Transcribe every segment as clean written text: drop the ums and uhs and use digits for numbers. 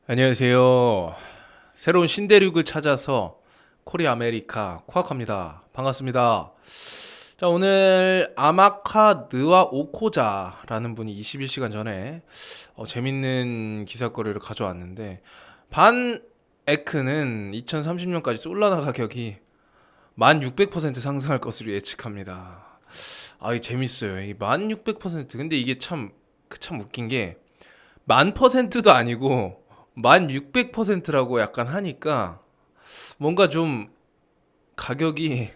안녕하세요. 새로운 신대륙을 찾아서 코리아 아메리카 코아카입니다. 반갑습니다. 자, 오늘 아마카 느와 오코자라는 분이 21시간 전에 재밌는 기사거리를 가져왔는데, 반 에크는 2030년까지 솔라나 가격이 1600% 상승할 것으로 예측합니다. 아, 이 재밌어요. 이 1600%. 근데 이게 참 웃긴 게, 1000%도 아니고 1600%라고 약간 하니까 뭔가 좀 가격이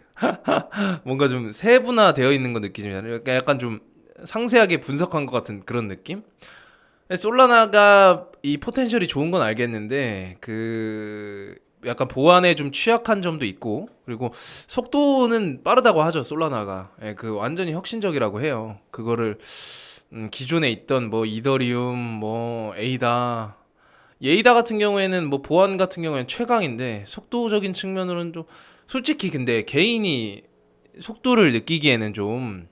뭔가 좀 세분화되어 있는 거 느끼잖아요. 약간 좀 상세하게 분석한 것 같은 그런 느낌? 솔라나가 이 포텐셜이 좋은 건 알겠는데 그 약간 보안에 좀 취약한 점도 있고, 그리고 속도는 빠르다고 하죠. 솔라나가 그 완전히 혁신적이라고 해요. 그거를 기존에 있던 뭐 이더리움, 뭐 에이다 같은 경우에는 뭐 보안 같은 경우에는 최강인데, 속도적인 측면으로는 좀 솔직히 근데 개인이 속도를 느끼기에는 좀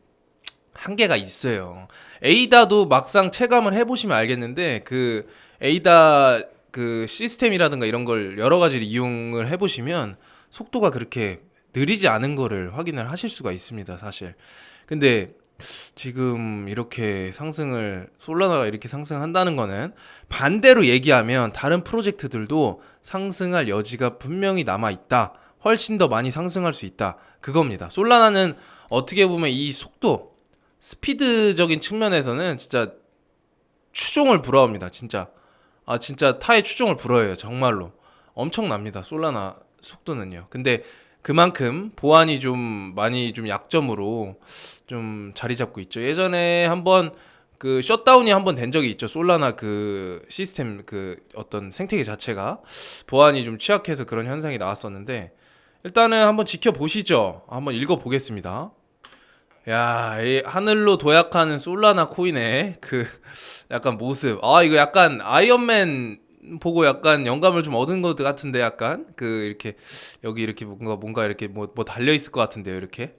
한계가 있어요. 에이다도 막상 체감을 해보시면 알겠는데, 그 에이다 그 시스템이라든가 이런 걸 여러 가지를 이용을 해보시면 속도가 그렇게 느리지 않은 거를 확인을 하실 수가 있습니다, 사실. 근데 지금 이렇게 솔라나가 이렇게 상승한다는 거는, 반대로 얘기하면 다른 프로젝트들도 상승할 여지가 분명히 남아 있다. 훨씬 더 많이 상승할 수 있다. 그겁니다. 솔라나는 어떻게 보면 이 속도, 스피드적인 측면에서는 진짜 추종을 불허합니다. 진짜. 아, 진짜 타의 추종을 불허해요. 정말로. 엄청납니다. 솔라나 속도는요. 근데 그만큼 보안이 좀 많이 좀 약점으로 좀 자리 잡고 있죠. 예전에 한번 그 셧다운이 한번 된 적이 있죠. 솔라나 그 시스템 그 어떤 생태계 자체가 보안이 좀 취약해서 그런 현상이 나왔었는데, 일단은 한번 지켜보시죠. 한번 읽어보겠습니다. 야, 이 하늘로 도약하는 솔라나 코인의 그 약간 모습. 아, 이거 약간 아이언맨 보고 약간 영감을 좀 얻은 것 같은데, 약간 그 이렇게 여기 이렇게 뭔가 이렇게 뭐 달려 있을 것 같은데요, 이렇게.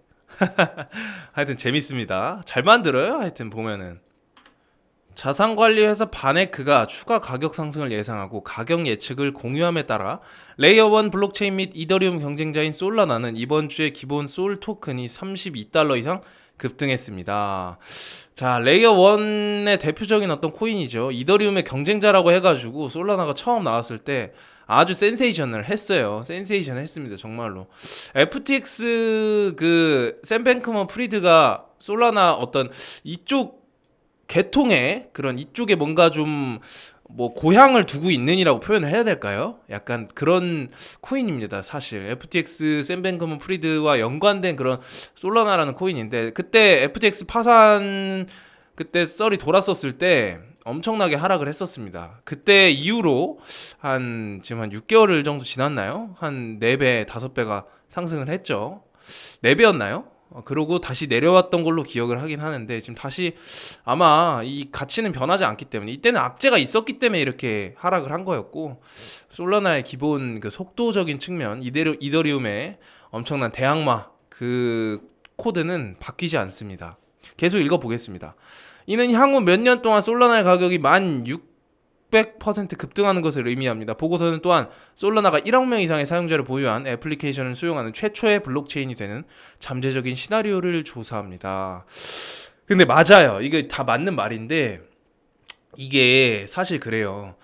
하여튼 재밌습니다. 잘 만들어요, 하여튼 보면은. 자산관리회사 바네크가 추가 가격 상승을 예상하고 가격 예측을 공유함에 따라 레이어 1 블록체인 및 이더리움 경쟁자인 솔라나는 이번 주에 기본 솔 토큰이 32달러 이상 급등했습니다. 자, 레이어 1의 대표적인 어떤 코인이죠. 이더리움의 경쟁자라고 해가지고 솔라나가 처음 나왔을 때 아주 센세이션을 했어요. 센세이션 했습니다. 정말로. FTX 샘 뱅크먼 프리드가 솔라나 어떤 이쪽 계통의 그런 이쪽에 뭔가 좀 뭐 고향을 두고 있는이라고 표현을 해야 될까요? 약간 그런 코인입니다, 사실. FTX 샘 뱅크먼 프리드와 연관된 그런 솔라나라는 코인인데, 그때 FTX 파산 그때 썰이 돌았었을 때 엄청나게 하락을 했었습니다. 그때 이후로 지금 한 6개월 정도 지났나요? 한 4배, 5배가 상승을 했죠. 4배였나요? 그러고 다시 내려왔던 걸로 기억을 하긴 하는데, 지금 다시 아마 이 가치는 변하지 않기 때문에, 이때는 악재가 있었기 때문에 이렇게 하락을 한 거였고, 솔라나의 기본 그 속도적인 측면, 이더리움의 엄청난 대항마 그 코드는 바뀌지 않습니다. 계속 읽어보겠습니다. 이는 향후 몇 년 동안 솔라나의 가격이 1600% 급등하는 것을 의미합니다. 보고서는 또한 솔라나가 1억 명 이상의 사용자를 보유한 애플리케이션을 수용하는 최초의 블록체인이 되는 잠재적인 시나리오를 조사합니다. 근데 맞아요. 이게 다 맞는 말인데, 이게 사실 그래요.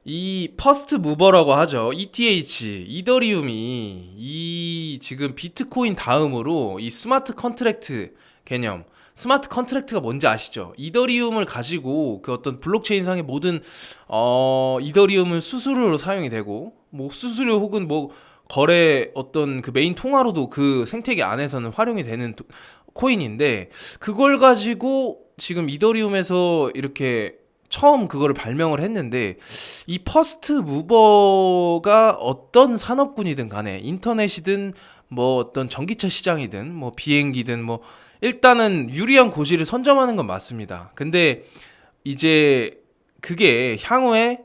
이 퍼스트 무버라고 하죠. ETH, 이더리움이 이 지금 비트코인 다음으로 이 스마트 컨트랙트 개념, 스마트 컨트랙트가 뭔지 아시죠? 이더리움을 가지고 그 어떤 블록체인상의 모든 이더리움은 수수료로 사용이 되고, 뭐 수수료 혹은 뭐 거래 어떤 그 메인 통화로도 그 생태계 안에서는 활용이 되는 코인인데, 그걸 가지고 지금 이더리움에서 이렇게 처음 그거를 발명을 했는데, 이 퍼스트 무버가 어떤 산업군이든 간에, 인터넷이든 뭐 어떤 전기차 시장이든 뭐 비행기든 뭐, 일단은 유리한 고지를 선점하는 건 맞습니다. 근데 이제 그게 향후에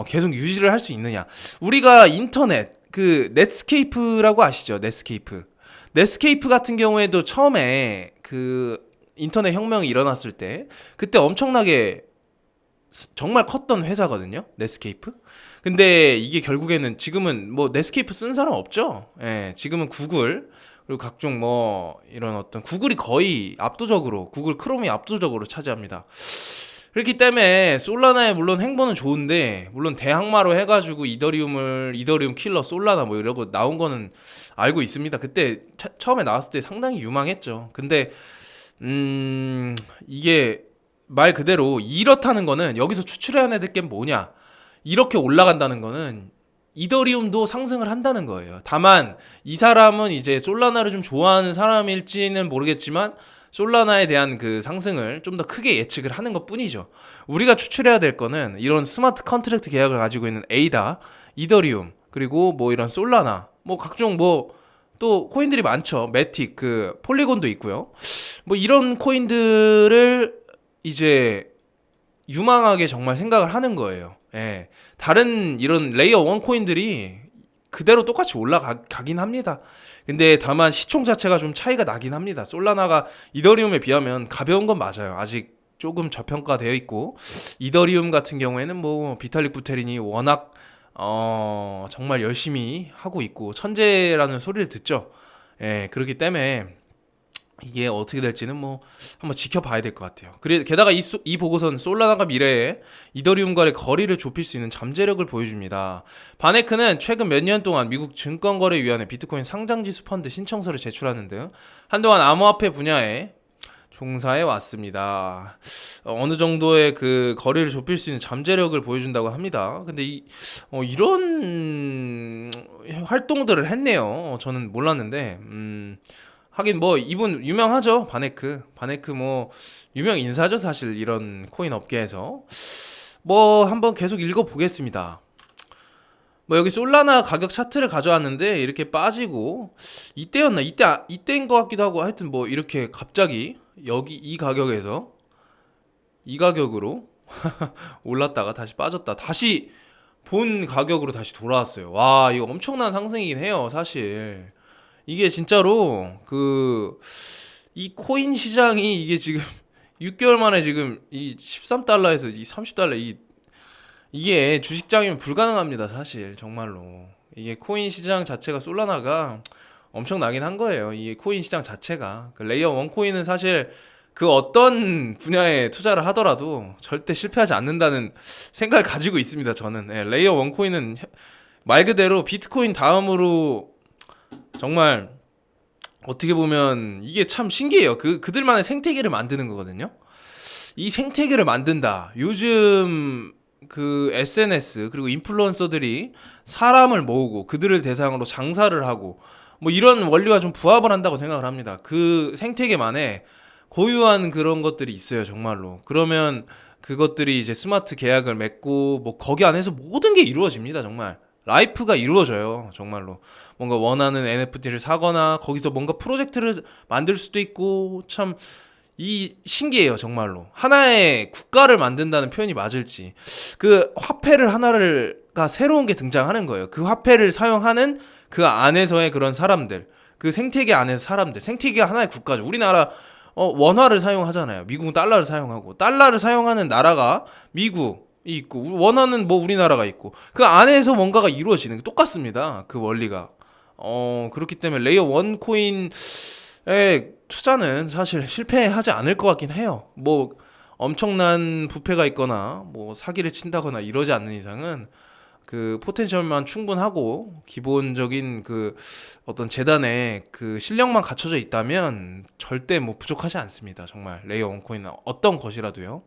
계속 유지를 할 수 있느냐. 우리가 인터넷 그 넷스케이프라고 아시죠? 넷스케이프 같은 경우에도 처음에 그 인터넷 혁명이 일어났을 때 그때 엄청나게 정말 컸던 회사거든요. 넷스케이프. 근데 이게 결국에는 지금은 뭐 넷스케이프 쓴 사람 없죠. 예, 지금은 구글 그리고 각종 뭐 이런 어떤 구글이 거의 압도적으로 구글 크롬이 압도적으로 차지합니다. 그렇기 때문에 솔라나의 물론 행보는 좋은데 물론 대항마로 해가지고 이더리움 킬러 솔라나 뭐 이러고 나온 거는 알고 있습니다. 그때 처음에 나왔을 때 상당히 유망했죠. 근데 이게 말 그대로 이렇다는 거는 여기서 추출해야 될 게 뭐냐? 이렇게 올라간다는 거는 이더리움도 상승을 한다는 거예요. 다만 이 사람은 이제 솔라나를 좀 좋아하는 사람일지는 모르겠지만 솔라나에 대한 그 상승을 좀 더 크게 예측을 하는 것 뿐이죠. 우리가 추출해야 될 거는 이런 스마트 컨트랙트 계약을 가지고 있는 에이다, 이더리움, 그리고 뭐 이런 솔라나, 뭐 각종 뭐 또 코인들이 많죠. 매틱, 그 폴리곤도 있고요. 뭐 이런 코인들을 이제 유망하게 정말 생각을 하는 거예요. 예. 다른 이런 레이어 1 코인들이 그대로 똑같이 올라가긴 합니다. 근데 다만 시총 자체가 좀 차이가 나긴 합니다. 솔라나가 이더리움에 비하면 가벼운 건 맞아요. 아직 조금 저평가되어 있고 이더리움 같은 경우에는 뭐 비탈릭 부테린이 워낙 정말 열심히 하고 있고 천재라는 소리를 듣죠. 예, 그렇기 때문에 이게 어떻게 될지는 뭐 한번 지켜봐야 될 것 같아요. 게다가 이 보고서는 솔라나가 미래에 이더리움과의 거리를 좁힐 수 있는 잠재력을 보여줍니다. 바네크는 최근 몇 년 동안 미국 증권거래위원회 비트코인 상장지수 펀드 신청서를 제출하는 등 한동안 암호화폐 분야에 종사해 왔습니다. 어느 정도의 그 거리를 좁힐 수 있는 잠재력을 보여준다고 합니다. 근데 이런 활동들을 했네요. 저는 몰랐는데, 하긴 뭐 이분 유명하죠. 바네크 뭐 유명 인사죠. 사실 이런 코인 업계에서 뭐 한번 계속 읽어보겠습니다. 뭐 여기 솔라나 가격 차트를 가져왔는데 이렇게 빠지고 이때였나 이때인 것 같기도 하고 하여튼 뭐 이렇게 갑자기 여기 이 가격에서 이 가격으로 올랐다가 다시 빠졌다 다시 본 가격으로 다시 돌아왔어요. 와, 이거 엄청난 상승이긴 해요. 사실 이게 진짜로 이 코인 시장이 이게 지금 6개월 만에 지금 이 13달러에서 이 30달러 이게 주식장이면 불가능합니다. 사실 정말로 이게 코인 시장 자체가 솔라나가 엄청나긴 한 거예요. 이 코인 시장 자체가 그 레이어 1 코인은 사실 그 어떤 분야에 투자를 하더라도 절대 실패하지 않는다는 생각을 가지고 있습니다. 저는 레이어 1 코인은 말 그대로 비트코인 다음으로 정말 어떻게 보면 이게 참 신기해요. 그들만의 생태계를 만드는 거거든요. 이 생태계를 만든다. 요즘 그 SNS 그리고 인플루언서들이 사람을 모으고 그들을 대상으로 장사를 하고 뭐 이런 원리와 좀 부합을 한다고 생각을 합니다. 그 생태계만의 고유한 그런 것들이 있어요, 정말로. 그러면 그것들이 이제 스마트 계약을 맺고 뭐 거기 안에서 모든 게 이루어집니다, 정말. 라이프가 이루어져요, 정말로. 뭔가 원하는 NFT를 사거나 거기서 뭔가 프로젝트를 만들 수도 있고 참 이 신기해요, 정말로. 하나의 국가를 만든다는 표현이 맞을지. 그 화폐를 하나가 새로운 게 등장하는 거예요. 그 화폐를 사용하는 그 안에서의 그런 사람들, 그 생태계 안에서 사람들, 생태계가 하나의 국가죠. 우리나라 원화를 사용하잖아요. 미국은 달러를 사용하고 달러를 사용하는 나라가 미국이 있고 원화는 뭐 우리나라가 있고 그 안에서 뭔가가 이루어지는 게 똑같습니다. 그 원리가. 그렇기 때문에 레이어 1 코인의 투자는 사실 실패하지 않을 것 같긴 해요. 뭐 엄청난 부패가 있거나 뭐 사기를 친다거나 이러지 않는 이상은 그 포텐셜만 충분하고 기본적인 그 어떤 재단의 그 실력만 갖춰져 있다면 절대 뭐 부족하지 않습니다. 정말 레이어 1 코인은 어떤 것이라도요.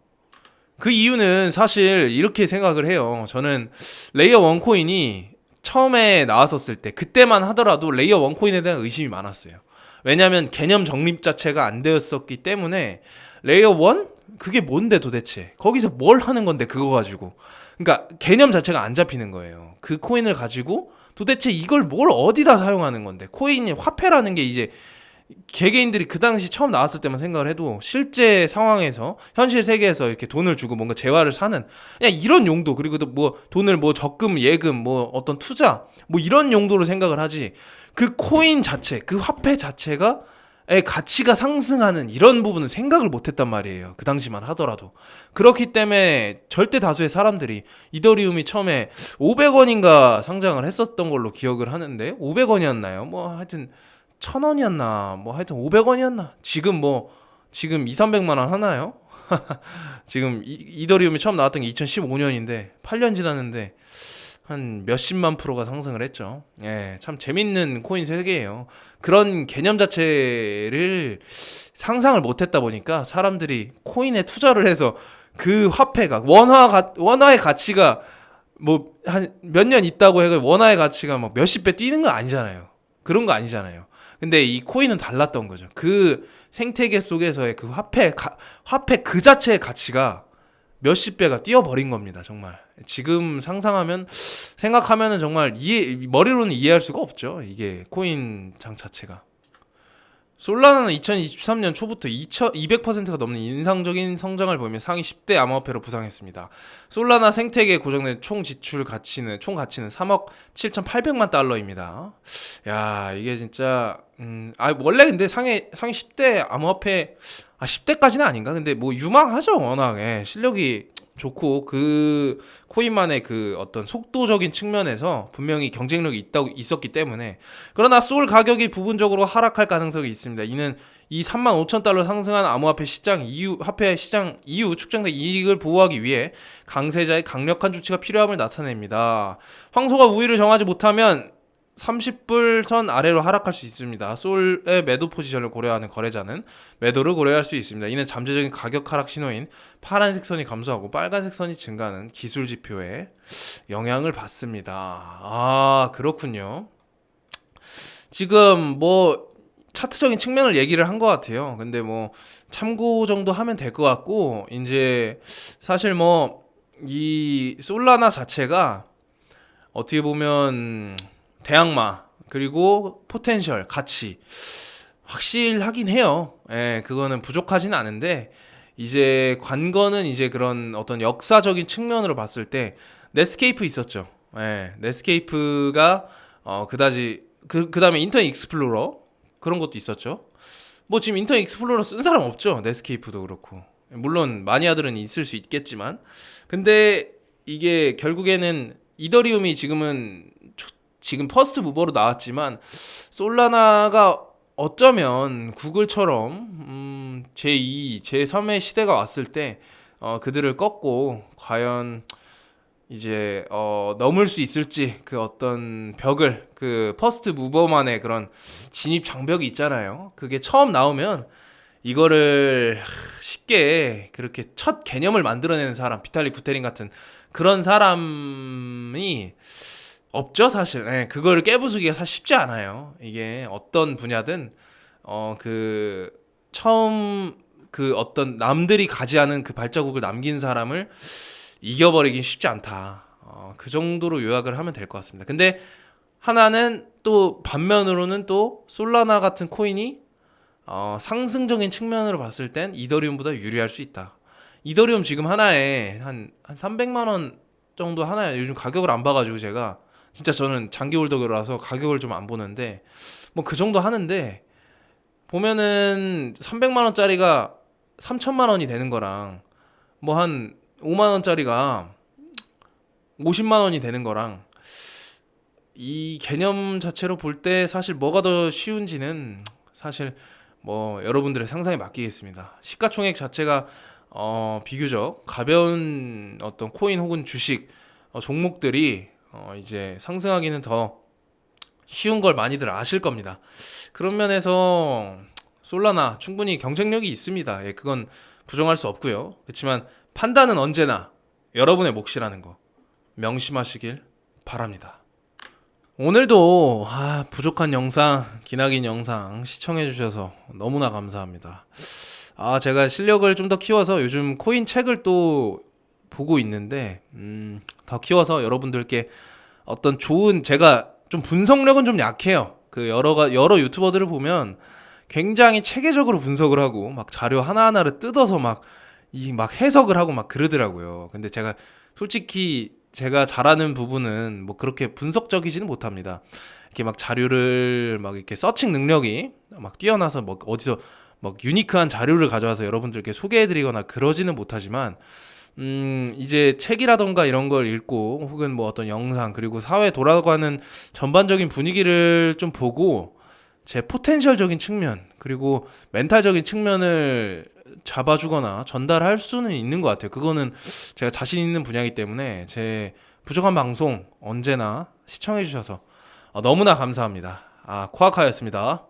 그 이유는 사실 이렇게 생각을 해요. 저는 레이어 1 코인이 처음에 나왔었을 때 그때만 하더라도 레이어 1 코인에 대한 의심이 많았어요. 왜냐하면 개념 정립 자체가 안 되었었기 때문에 레이어 1? 그게 뭔데 도대체? 거기서 뭘 하는 건데 그거 가지고. 그러니까 개념 자체가 안 잡히는 거예요. 그 코인을 가지고 도대체 이걸 뭘 어디다 사용하는 건데. 코인이 화폐라는 게 이제 개개인들이 그 당시 처음 나왔을 때만 생각을 해도 실제 상황에서 현실 세계에서 이렇게 돈을 주고 뭔가 재화를 사는 그냥 이런 용도 그리고 또 뭐 돈을 뭐 적금 예금 뭐 어떤 투자 뭐 이런 용도로 생각을 하지 그 코인 자체 그 화폐 자체가 가치가 상승하는 이런 부분은 생각을 못했단 말이에요. 그 당시만 하더라도. 그렇기 때문에 절대 다수의 사람들이 이더리움이 처음에 500원인가 상장을 했었던 걸로 기억을 하는데 500원이었나요? 뭐 하여튼 1000원이었나? 뭐 하여튼 500원이었나? 지금 2, 300만 원 하나요? 지금 이더리움이 처음 나왔던 게 2015년인데 8년 지났는데 한 몇십만 프로가 상승을 했죠. 예, 참 재밌는 코인 세계예요. 그런 개념 자체를 상상을 못했다 보니까 사람들이 코인에 투자를 해서 그 화폐가 원화의 가치가 뭐 한 몇 년 있다고 해서 원화의 가치가 막 몇십 배 뛰는 거 아니잖아요. 그런 거 아니잖아요. 근데 이 코인은 달랐던 거죠. 그 생태계 속에서의 그 화폐 그 자체의 가치가 몇십 배가 뛰어버린 겁니다. 정말 지금 생각하면은 정말 머리로는 이해할 수가 없죠. 이게 코인 장 자체가. 솔라나는 2023년 초부터 200%가 넘는 인상적인 성장을 보이며 상위 10대 암호화폐로 부상했습니다. 솔라나 생태계 고정된 총 가치는 3억 7,800만 달러입니다. 야, 이게 진짜 원래 근데 상위 10대 암호화폐 10대까지는 아닌가? 근데 뭐 유망하죠. 워낙에 실력이 좋고 그 코인만의 그 어떤 속도적인 측면에서 분명히 경쟁력이 있었기 때문에. 그러나 솔 가격이 부분적으로 하락할 가능성이 있습니다. 이는 이 35,000달러 상승한 암호화폐 화폐 시장 이후 축적된 이익을 보호하기 위해 강세자의 강력한 조치가 필요함을 나타냅니다. 황소가 우위를 정하지 못하면 30불 선 아래로 하락할 수 있습니다. 솔의 매도 포지션을 고려하는 거래자는 매도를 고려할 수 있습니다. 이는 잠재적인 가격 하락 신호인 파란색 선이 감소하고 빨간색 선이 증가하는 기술 지표에 영향을 받습니다. 아, 그렇군요. 지금 뭐 차트적인 측면을 얘기를 한 것 같아요. 근데 뭐 참고 정도 하면 될 것 같고, 이제 사실 뭐 이 솔라나 자체가 어떻게 보면 대항마 그리고 포텐셜 가치 확실하긴 해요. 예, 그거는 부족하진 않은데 이제 관건은 이제 그런 어떤 역사적인 측면으로 봤을 때 넷스케이프 있었죠. 예, 넷스케이프가 그다지 그다음에 인터넷 익스플로러 그런 것도 있었죠. 뭐 지금 인터넷 익스플로러 쓴 사람 없죠. 넷스케이프도 그렇고. 물론 마니아들은 있을 수 있겠지만 근데 이게 결국에는 이더리움이 지금 퍼스트 무버로 나왔지만 솔라나가 어쩌면 구글처럼 제2, 제3의 시대가 왔을 때 그들을 꺾고 과연 이제 넘을 수 있을지 그 어떤 벽을 그 퍼스트 무버만의 그런 진입 장벽이 있잖아요. 그게 처음 나오면 이거를 쉽게 그렇게 첫 개념을 만들어내는 사람, 비탈릭 부테린 같은 그런 사람이 없죠, 사실. 네, 그걸 깨부수기가 사실 쉽지 않아요. 이게 어떤 분야든 그 처음 그 어떤 남들이 가지 않은 그 발자국을 남긴 사람을 이겨버리긴 쉽지 않다. 그 정도로 요약을 하면 될 것 같습니다. 근데 하나는 또 반면으로는 또 솔라나 같은 코인이 상승적인 측면으로 봤을 땐 이더리움보다 유리할 수 있다. 이더리움 지금 하나에 한 300만 원 정도 하나에 요즘 가격을 안 봐가지고 제가 진짜 저는 장기 홀더라서 가격을 좀 안 보는데 뭐 그 정도 하는데 보면은 300만 원짜리가 3천만 원이 되는 거랑 뭐 한 5만 원짜리가 50만 원이 되는 거랑 이 개념 자체로 볼 때 사실 뭐가 더 쉬운지는 사실 뭐 여러분들의 상상에 맡기겠습니다. 시가총액 자체가 비교적 가벼운 어떤 코인 혹은 주식 종목들이 이제 상승하기는 더 쉬운 걸 많이들 아실 겁니다. 그런 면에서 솔라나 충분히 경쟁력이 있습니다. 예, 그건 부정할 수 없고요. 그렇지만 판단은 언제나 여러분의 몫이라는 거 명심하시길 바랍니다. 오늘도 부족한 영상, 기나긴 영상 시청해주셔서 너무나 감사합니다. 제가 실력을 좀 더 키워서 요즘 코인 책을 또 보고 있는데 더 키워서 여러분들께 어떤 좋은, 제가 좀 분석력은 좀 약해요. 그 여러 유튜버들을 보면 굉장히 체계적으로 분석을 하고 막 자료 하나하나를 뜯어서 막 해석을 하고 막 그러더라고요. 근데 제가 솔직히 제가 잘하는 부분은 뭐 그렇게 분석적이지는 못합니다. 이렇게 막 자료를 막 이렇게 서칭 능력이 막 뛰어나서 뭐 어디서 막 유니크한 자료를 가져와서 여러분들께 소개해드리거나 그러지는 못하지만 이제 책이라던가 이런 걸 읽고 혹은 뭐 어떤 영상 그리고 사회 돌아가는 전반적인 분위기를 좀 보고 제 포텐셜적인 측면 그리고 멘탈적인 측면을 잡아주거나 전달할 수는 있는 것 같아요. 그거는 제가 자신 있는 분야이기 때문에 제 부족한 방송 언제나 시청해주셔서 너무나 감사합니다. 코아카였습니다.